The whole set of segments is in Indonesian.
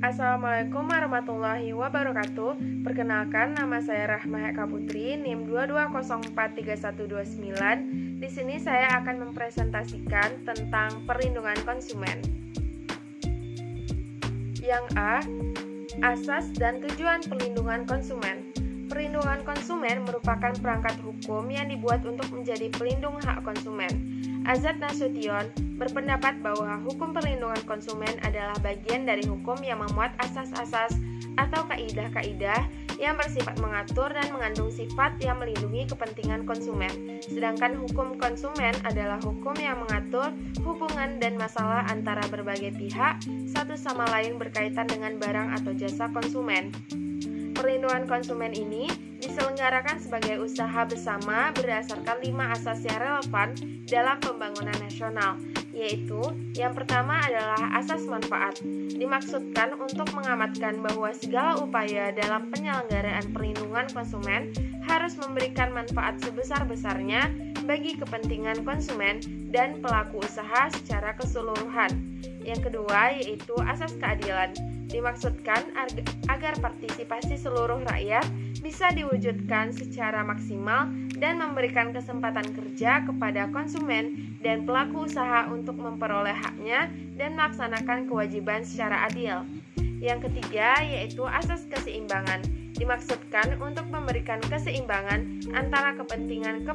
Assalamualaikum warahmatullahi wabarakatuh. Perkenalkan, nama saya Rahma Eka Putri, NIM 22043129. Di sini saya akan mempresentasikan tentang perlindungan konsumen. Yang A, asas dan tujuan perlindungan konsumen. Perlindungan konsumen merupakan perangkat hukum yang dibuat untuk menjadi pelindung hak konsumen. Azad Nasution berpendapat bahwa hukum perlindungan konsumen adalah bagian dari hukum yang memuat asas-asas atau kaidah-kaidah yang bersifat mengatur dan mengandung sifat yang melindungi kepentingan konsumen. Sedangkan hukum konsumen adalah hukum yang mengatur hubungan dan masalah antara berbagai pihak satu sama lain berkaitan dengan barang atau jasa konsumen. Perlindungan konsumen ini diselenggarakan sebagai usaha bersama berdasarkan 5 asas yang relevan dalam pembangunan nasional, yaitu yang pertama adalah asas manfaat. Dimaksudkan untuk mengamatkan bahwa segala upaya dalam penyelenggaraan perlindungan konsumen harus memberikan manfaat sebesar-besarnya bagi kepentingan konsumen dan pelaku usaha secara keseluruhan. Yang kedua yaitu asas keadilan. Dimaksudkan agar partisipasi seluruh rakyat bisa diwujudkan secara maksimal dan memberikan kesempatan kerja kepada konsumen dan pelaku usaha untuk memperoleh haknya dan melaksanakan kewajiban secara adil. Yang ketiga yaitu asas keseimbangan. Dimaksudkan untuk memberikan keseimbangan antara kepentingan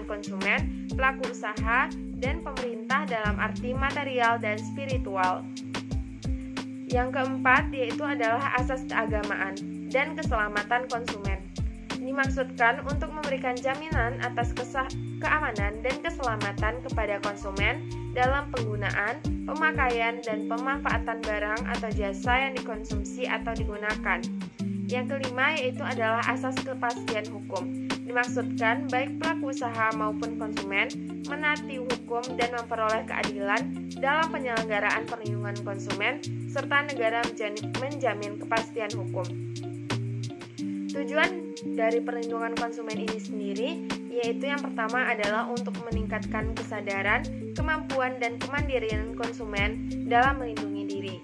konsumen, pelaku usaha, dan pemerintah dalam arti material dan spiritual. Yang keempat yaitu adalah asas keagamaan dan keselamatan konsumen. Dimaksudkan untuk memberikan jaminan atas keamanan dan keselamatan kepada konsumen dalam penggunaan, pemakaian, dan pemanfaatan barang atau jasa yang dikonsumsi atau digunakan. Yang kelima yaitu adalah asas kepastian hukum. Dimaksudkan baik pelaku usaha maupun konsumen menaati hukum dan memperoleh keadilan dalam penyelenggaraan perlindungan konsumen serta negara menjamin kepastian hukum. Tujuan dari perlindungan konsumen ini sendiri yaitu yang pertama adalah untuk meningkatkan kesadaran, kemampuan, dan kemandirian konsumen dalam melindungi diri.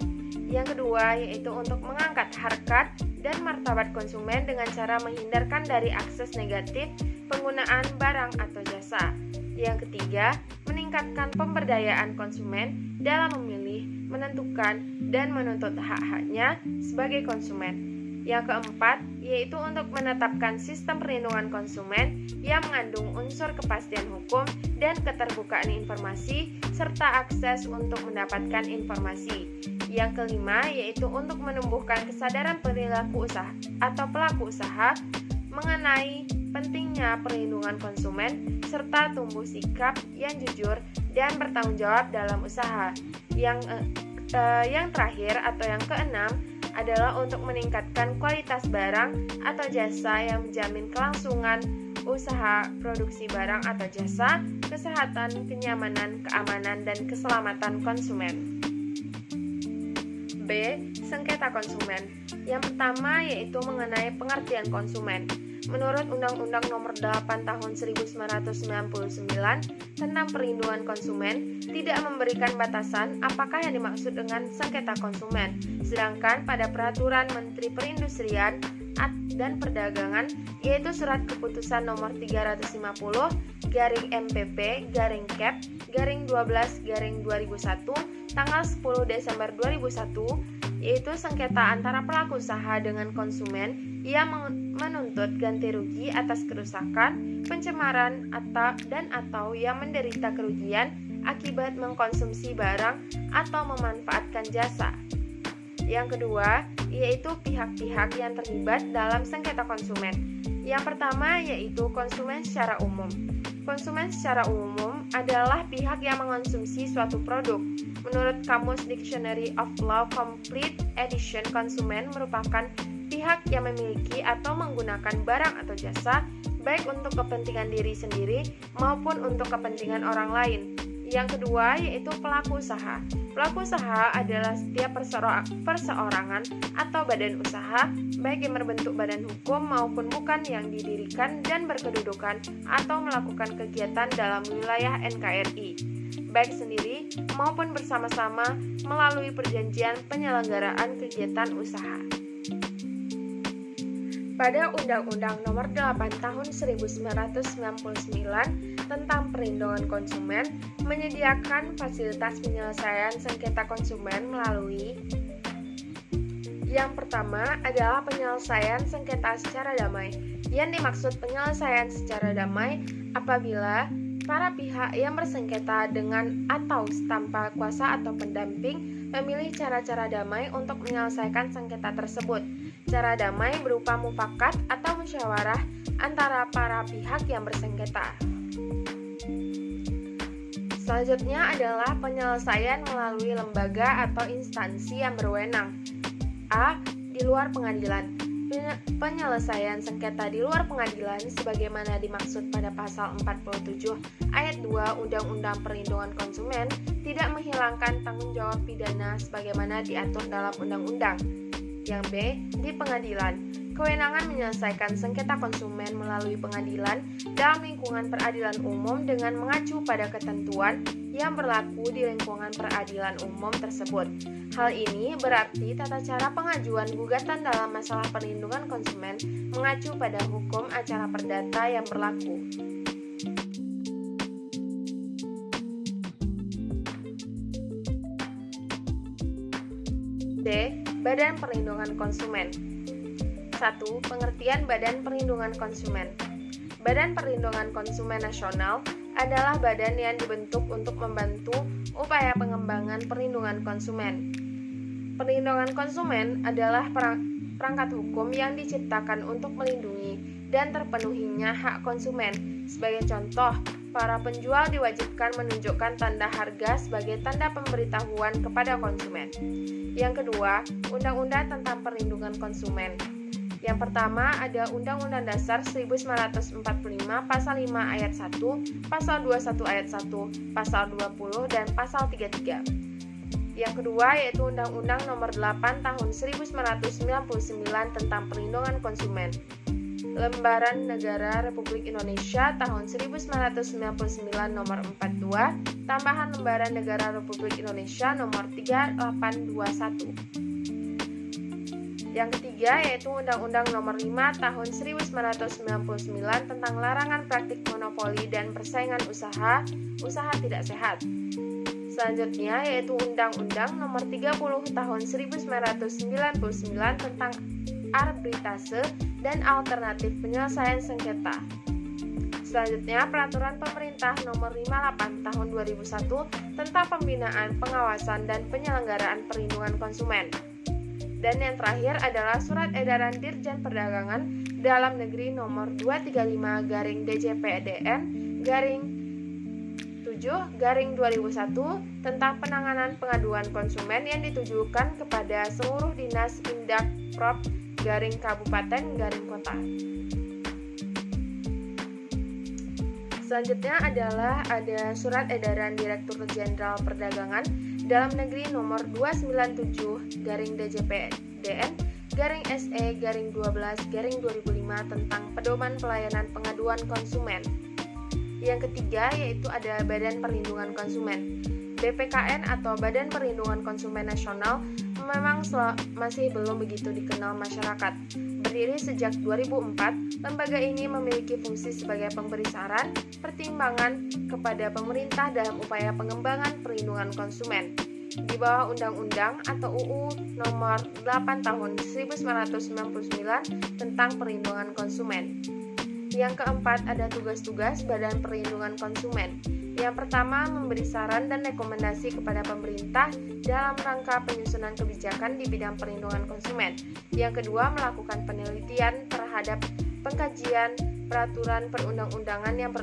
Yang kedua yaitu untuk mengangkat harkat dan martabat konsumen dengan cara menghindarkan dari akses negatif penggunaan barang atau jasa. Yang ketiga, meningkatkan pemberdayaan konsumen dalam memilih, menentukan, dan menuntut hak-haknya sebagai konsumen. Yang keempat, yaitu untuk menetapkan sistem perlindungan konsumen yang mengandung unsur kepastian hukum dan keterbukaan informasi serta akses untuk mendapatkan informasi. Yang kelima, yaitu untuk menumbuhkan kesadaran perilaku usaha atau pelaku usaha mengenai pentingnya perlindungan konsumen serta tumbuh sikap yang jujur dan bertanggung jawab dalam usaha. Yang terakhir atau yang keenam adalah untuk meningkatkan kualitas barang atau jasa yang menjamin kelangsungan usaha produksi barang atau jasa, kesehatan, kenyamanan, keamanan, dan keselamatan konsumen. B. Sengketa konsumen. Yang pertama yaitu mengenai pengertian konsumen. Menurut Undang-Undang Nomor 8 Tahun 1999 tentang Perlindungan Konsumen, tidak memberikan batasan apakah yang dimaksud dengan sengketa konsumen. Sedangkan pada Peraturan Menteri Perindustrian dan Perdagangan, yaitu Surat Keputusan Nomor 350-MPP-Cap-12-2001 tanggal 10 Desember 2001, yaitu sengketa antara pelaku usaha dengan konsumen yang menuntut ganti rugi atas kerusakan, pencemaran, atau yang menderita kerugian akibat mengkonsumsi barang atau memanfaatkan jasa. Yang kedua, yaitu pihak-pihak yang terlibat dalam sengketa konsumen. Yang pertama yaitu konsumen secara umum. Konsumen secara umum adalah pihak yang mengonsumsi suatu produk. Menurut Kamus Dictionary of Law Complete Edition, konsumen merupakan pihak yang memiliki atau menggunakan barang atau jasa baik untuk kepentingan diri sendiri maupun untuk kepentingan orang lain. Yang kedua yaitu pelaku usaha. Pelaku usaha adalah setiap perseorangan atau badan usaha baik yang berbentuk badan hukum maupun bukan yang didirikan dan berkedudukan atau melakukan kegiatan dalam wilayah NKRI. baik sendiri maupun bersama-sama melalui perjanjian penyelenggaraan kegiatan usaha. Pada Undang-Undang Nomor 8 Tahun 1999 tentang Perlindungan Konsumen menyediakan fasilitas penyelesaian sengketa konsumen melalui: yang pertama adalah penyelesaian sengketa secara damai. Yang dimaksud penyelesaian secara damai apabila para pihak yang bersengketa dengan atau tanpa kuasa atau pendamping memilih cara-cara damai untuk menyelesaikan sengketa tersebut. Cara damai berupa mufakat atau musyawarah antara para pihak yang bersengketa. Selanjutnya adalah penyelesaian melalui lembaga atau instansi yang berwenang. A. Di luar pengadilan. Penyelesaian sengketa di luar pengadilan sebagaimana dimaksud pada pasal 47 ayat 2 Undang-Undang Perlindungan Konsumen tidak menghilangkan tanggung jawab pidana sebagaimana diatur dalam undang-undang. Yang B. Di pengadilan. Kewenangan menyelesaikan sengketa konsumen melalui pengadilan dalam lingkungan peradilan umum dengan mengacu pada ketentuan yang berlaku di lingkungan peradilan umum tersebut. Hal ini berarti tata cara pengajuan gugatan dalam masalah perlindungan konsumen mengacu pada hukum acara perdata yang berlaku. D. Badan Perlindungan Konsumen. 1. Pengertian Badan Perlindungan Konsumen. Badan Perlindungan Konsumen Nasional adalah badan yang dibentuk untuk membantu upaya pengembangan perlindungan konsumen. Perlindungan konsumen adalah perangkat hukum yang diciptakan untuk melindungi dan terpenuhinya hak konsumen. Sebagai contoh, para penjual diwajibkan menunjukkan tanda harga sebagai tanda pemberitahuan kepada konsumen. Yang kedua, Undang-Undang tentang Perlindungan Konsumen. Yang pertama ada Undang-Undang Dasar 1945 Pasal 5 Ayat 1, Pasal 21 Ayat 1, Pasal 20, dan Pasal 33. Yang kedua yaitu Undang-Undang Nomor 8 Tahun 1999 tentang Perlindungan Konsumen. Lembaran Negara Republik Indonesia tahun 1999 Nomor 42, tambahan Lembaran Negara Republik Indonesia Nomor 3821. Yang ketiga yaitu Undang-Undang Nomor 5 Tahun 1999 tentang Larangan Praktik Monopoli dan Persaingan Usaha tidak sehat. Selanjutnya yaitu Undang-Undang Nomor 30 Tahun 1999 tentang Arbitrase dan Alternatif Penyelesaian Sengketa. Selanjutnya Peraturan Pemerintah Nomor 58 Tahun 2001 tentang Pembinaan, Pengawasan, dan Penyelenggaraan Perlindungan Konsumen. Dan yang terakhir adalah Surat Edaran Dirjen Perdagangan Dalam Negeri Nomor 235-DJPDN-7-2001 tentang penanganan pengaduan konsumen yang ditujukan kepada seluruh dinas Indak Prop Kabupaten-Kota. Selanjutnya adalah ada Surat Edaran Direktur Jenderal Perdagangan Dalam Negeri Nomor 297-DJPDN-SE-12-2005 tentang pedoman pelayanan pengaduan konsumen. Yang ketiga yaitu ada Badan Perlindungan Konsumen. BPKN atau Badan Perlindungan Konsumen Nasional memang masih belum begitu dikenal masyarakat. Berdiri sejak 2004, lembaga ini memiliki fungsi sebagai pemberi saran, pertimbangan kepada pemerintah dalam upaya pengembangan perlindungan konsumen. Di bawah Undang-Undang atau UU Nomor 8 Tahun 1999 tentang Perlindungan Konsumen. Yang keempat ada tugas-tugas Badan Perlindungan Konsumen. Yang pertama, memberi saran dan rekomendasi kepada pemerintah dalam rangka penyusunan kebijakan di bidang perlindungan konsumen. Yang kedua, melakukan penelitian terhadap pengkajian peraturan perundang-undangan yang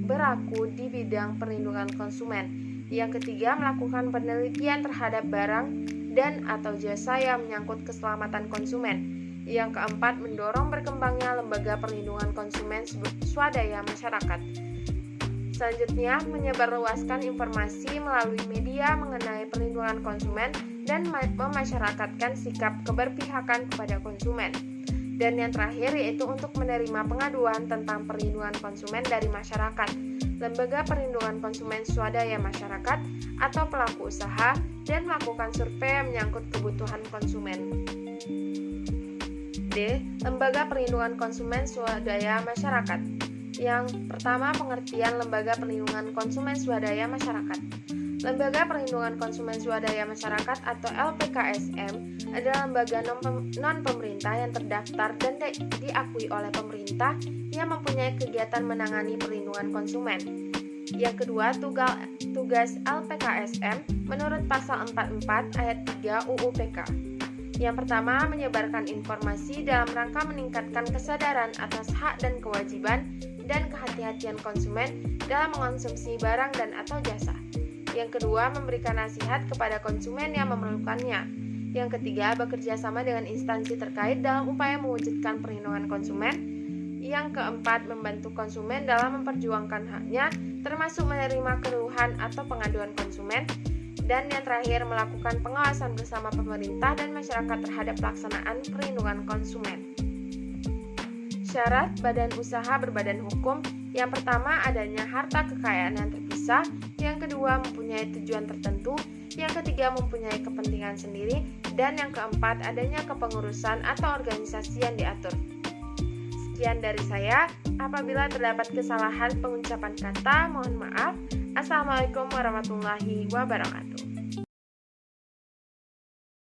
berlaku di bidang perlindungan konsumen. Yang ketiga, melakukan penelitian terhadap barang dan atau jasa yang menyangkut keselamatan konsumen. Yang keempat, mendorong berkembangnya lembaga perlindungan konsumen swadaya masyarakat. Selanjutnya, menyebarluaskan informasi melalui media mengenai perlindungan konsumen dan memasyarakatkan sikap keberpihakan kepada konsumen. Dan yang terakhir yaitu untuk menerima pengaduan tentang perlindungan konsumen dari masyarakat, lembaga perlindungan konsumen swadaya masyarakat atau pelaku usaha, dan melakukan survei yang menyangkut kebutuhan konsumen. D. Lembaga perlindungan konsumen swadaya masyarakat. Yang pertama, pengertian lembaga perlindungan konsumen swadaya masyarakat. Lembaga Perlindungan Konsumen Swadaya Masyarakat atau LPKSM adalah lembaga non-pemerintah yang terdaftar dan diakui oleh pemerintah yang mempunyai kegiatan menangani perlindungan konsumen. Yang kedua, tugas LPKSM menurut pasal 44 ayat 3 UU PK. Yang pertama, menyebarkan informasi dalam rangka meningkatkan kesadaran atas hak dan kewajiban dan kehati-hatian konsumen dalam mengonsumsi barang dan atau jasa. Yang kedua, memberikan nasihat kepada konsumen yang memerlukannya. Yang ketiga, bekerja sama dengan instansi terkait dalam upaya mewujudkan perlindungan konsumen. Yang keempat, membantu konsumen dalam memperjuangkan haknya, termasuk menerima keluhan atau pengaduan konsumen. Dan yang terakhir, melakukan pengawasan bersama pemerintah dan masyarakat terhadap pelaksanaan perlindungan konsumen. Syarat badan usaha berbadan hukum. Yang pertama, adanya harta kekayaan yang terpisah. Yang kedua, mempunyai tujuan tertentu. Yang ketiga, mempunyai kepentingan sendiri. Dan yang keempat, adanya kepengurusan atau organisasi yang diatur. Sekian dari saya. Apabila terdapat kesalahan pengucapan kata, mohon maaf. Assalamualaikum warahmatullahi wabarakatuh.